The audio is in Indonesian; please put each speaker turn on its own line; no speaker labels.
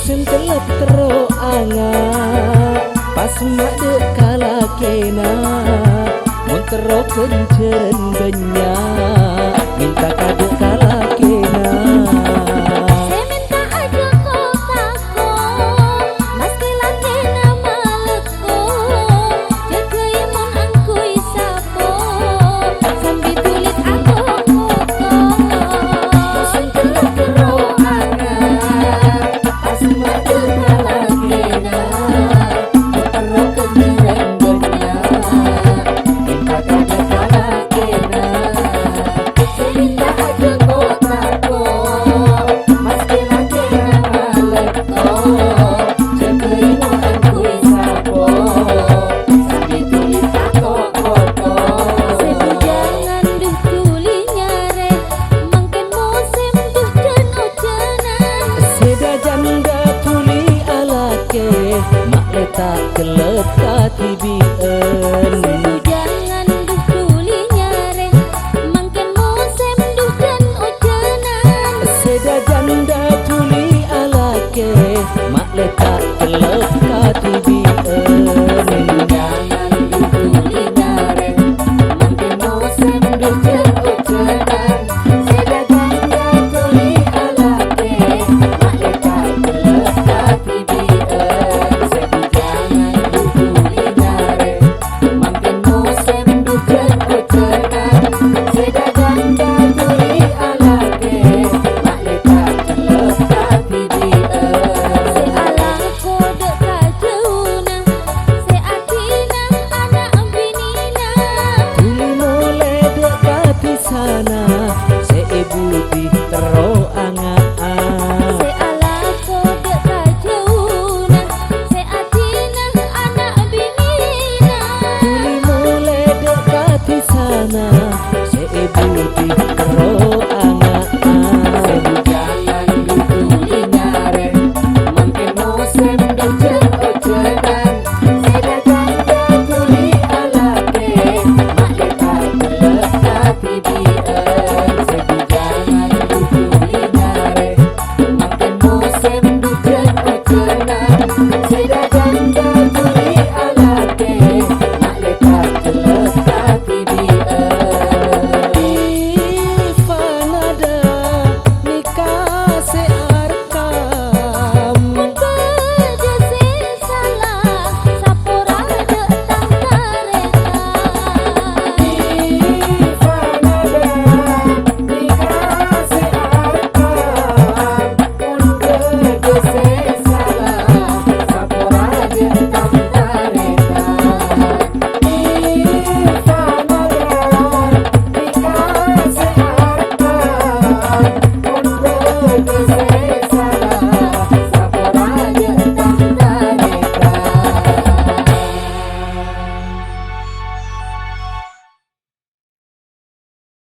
musim telep tero anga pas mak dek kala kena mun tero kenceren banyak minta kade kala kena. Tak kelep katibien
jangan duh tuli nyare mangken musim duh dan ujanan
seda janda tuli alake mak letak kelep katibien.